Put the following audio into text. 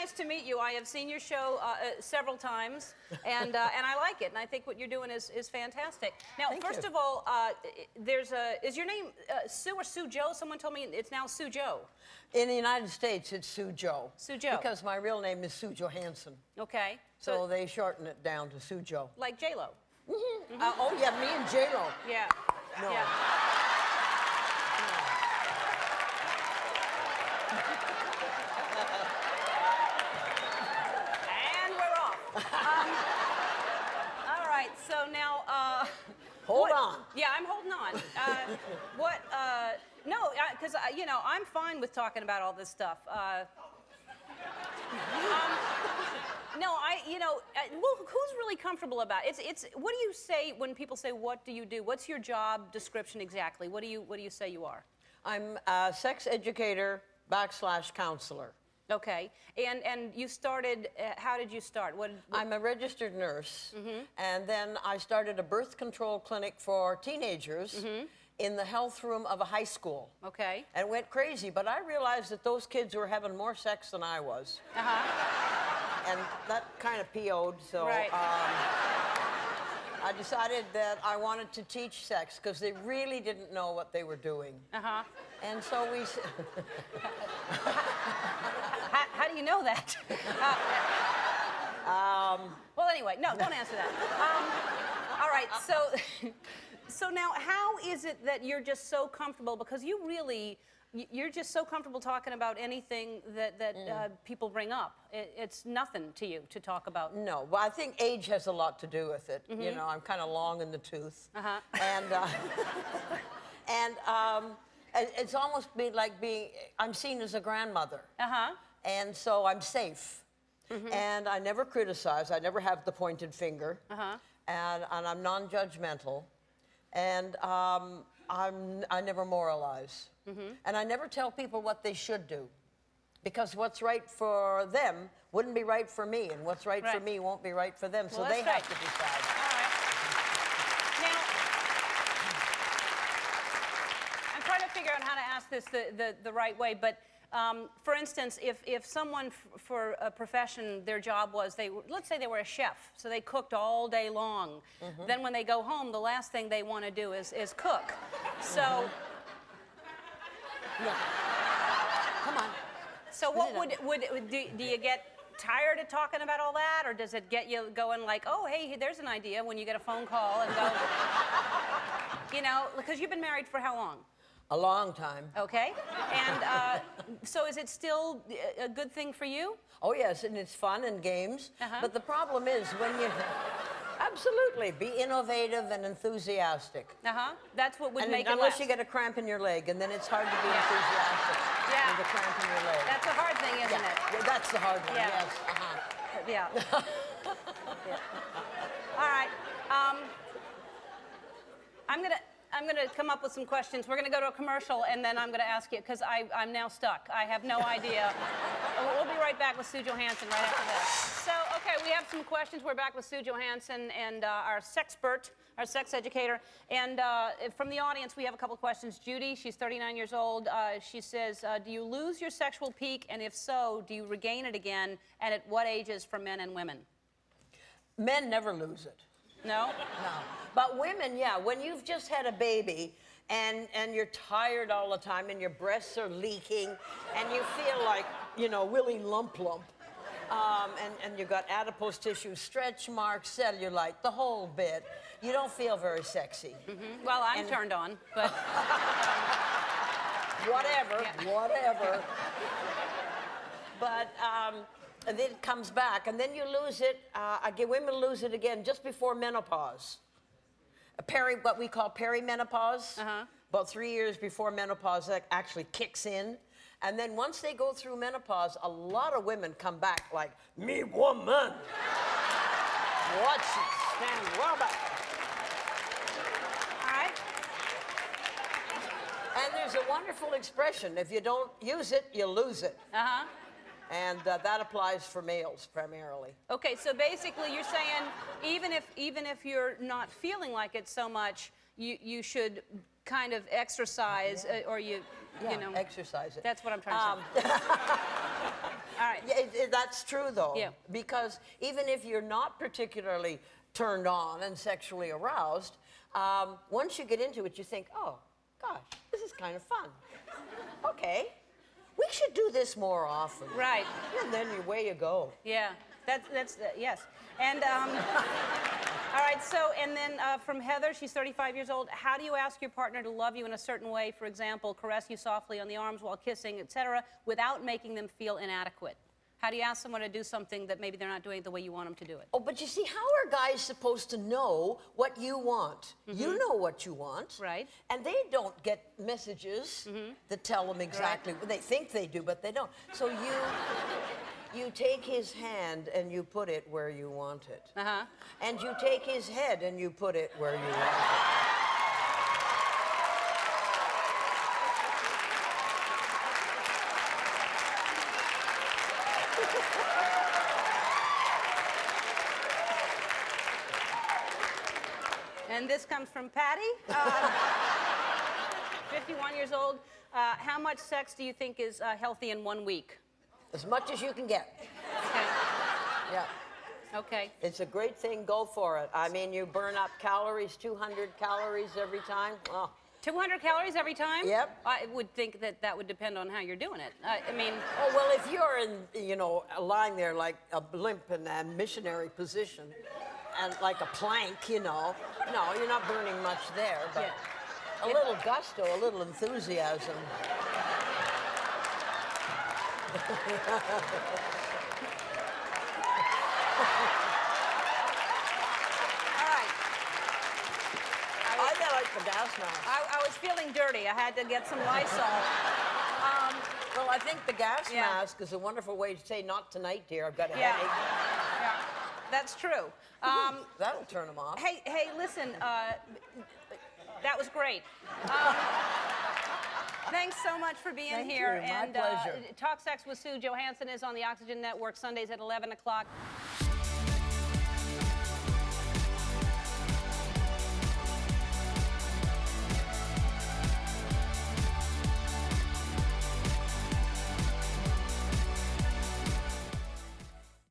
nice to meet you. I have seen your show several times, and I like it. And I think what you're doing is fantastic. Now, first of all, is your name Sue or Sue Jo? Someone told me it's now Sue Jo. In the United States, it's Sue Jo. Sue Jo. Because my real name is Sue Johanson. Okay. So they shorten it down to Sue Jo. Like J-Lo. Oh, yeah, me and J-Lo. Yeah. No. Yeah. And we're off. All right, so now... Hold on. Yeah, I'm holding on. No, because, you know, I'm fine with talking about all this stuff. No, well, who's really comfortable about it? What do you say when people say, what do you do? What's your job description exactly? What do you say you are? I'm a sex educator / counselor. Okay, and you started, how did you start? I'm a registered nurse, and then I started a birth control clinic for teenagers in the health room of a high school. Okay. And it went crazy, but I realized that those kids were having more sex than I was. And that kind of PO'd, so right. I decided that I wanted to teach sex because they really didn't know what they were doing. And so we... How do you know that? Well, anyway, no, don't answer that. All right, so now how is it that you're just so comfortable, because you're just so comfortable talking about anything that people bring up. It's nothing to you to talk about. No, well, I think age has a lot to do with it. You know, I'm kind of long in the tooth. And it's almost like I'm seen as a grandmother. And so I'm safe. And I never criticize. I never have the pointed finger. And I'm non-judgmental. And I never moralize. And I never tell people what they should do. Because what's right for them wouldn't be right for me, and what's right for me won't be right for them, so they have to decide. All right. Now, I'm trying to figure out how to ask this the right way, but for instance, if someone for a profession, their job was, let's say they were a chef, so they cooked all day long. Then when they go home, the last thing they want to do is cook. So... Yeah. Come on. So what do you get tired of talking about all that, or does it get you going like, oh, hey, there's an idea when you get a phone call and go, you know, because you've been married for how long? A long time. Okay. And so is it still a good thing for you? Oh, yes, and it's fun and games. But the problem is when you... Absolutely. Be innovative and enthusiastic. That's what would make it unless you get a cramp in your leg, and then it's hard to be enthusiastic with a cramp in your leg. That's a hard thing, isn't it? Well, that's the hard one, yes. Yeah. All right. I'm gonna come up with some questions. We're gonna go to a commercial, and then I'm gonna ask you, because I'm now stuck. I have no idea. We'll be right back with Sue Johanson right after this. So, okay, we have some questions. We're back with Sue Johanson and our sexpert, our sex educator. And from the audience, we have a couple questions. Judy, she's 39 years old. She says, do you lose your sexual peak? And if so, do you regain it again? And at what ages for men and women? Men never lose it. No? No. But women, yeah, when you've just had a baby and you're tired all the time and your breasts are leaking and you feel like, you know, Willy Lump Lump, and you've got adipose tissue, stretch marks, cellulite, the whole bit, you don't feel very sexy. Well, I'm turned on, but... whatever. But... and then it comes back, and then you lose it. Women lose it again just before menopause. What we call perimenopause. About 3 years before menopause actually kicks in. And then once they go through menopause, a lot of women come back like, me woman. What? Stand well back. All right. And there's a wonderful expression. If you don't use it, you lose it. And that applies for males primarily. Okay, so basically you're saying even if you're not feeling like it so much, you should kind of exercise or you know. Exercise it. That's what I'm trying to say. All right. Yeah, that's true, though. Yeah. Because even if you're not particularly turned on and sexually aroused, once you get into it, you think, oh, gosh, this is kind of fun. Okay, we should do this more often. Right. And then away you go. Yeah, yes. And, all right, so, and then from Heather, she's 35 years old. How do you ask your partner to love you in a certain way? For example, caress you softly on the arms while kissing, etc., without making them feel inadequate? How do you ask someone to do something that maybe they're not doing it the way you want them to do it? Oh, but you see, how are guys supposed to know what you want? You know what you want. Right. And they don't get messages that tell them exactly. Right. They think they do, but they don't. So you take his hand and you put it where you want it. Uh-huh. And you take his head and you put it where you want it. And this comes from Patty, 51 years old. How much sex do you think is healthy in 1 week? As much as you can get. Okay. Yeah. Okay. It's a great thing. Go for it. I mean, you burn up calories, 200 calories every time. Oh. 200 calories every time? Yep. I would think that would depend on how you're doing it. I mean... Oh, well, if you're in, lying there like a blimp in a missionary position and like a plank, no, you're not burning much there, but Yeah. a little gusto, a little enthusiasm. I like the gas mask. I was feeling dirty. I had to get some Lysol. Well, I think the gas Yeah. mask is a wonderful way to say, not tonight, dear, I've got a Yeah. headache. Yeah, that's true. That'll turn them off. Hey, listen, that was great. Thanks so much for being Thank here. you. My And pleasure. Talk Sex with Sue Johanson is on the Oxygen Network Sundays at 11 o'clock.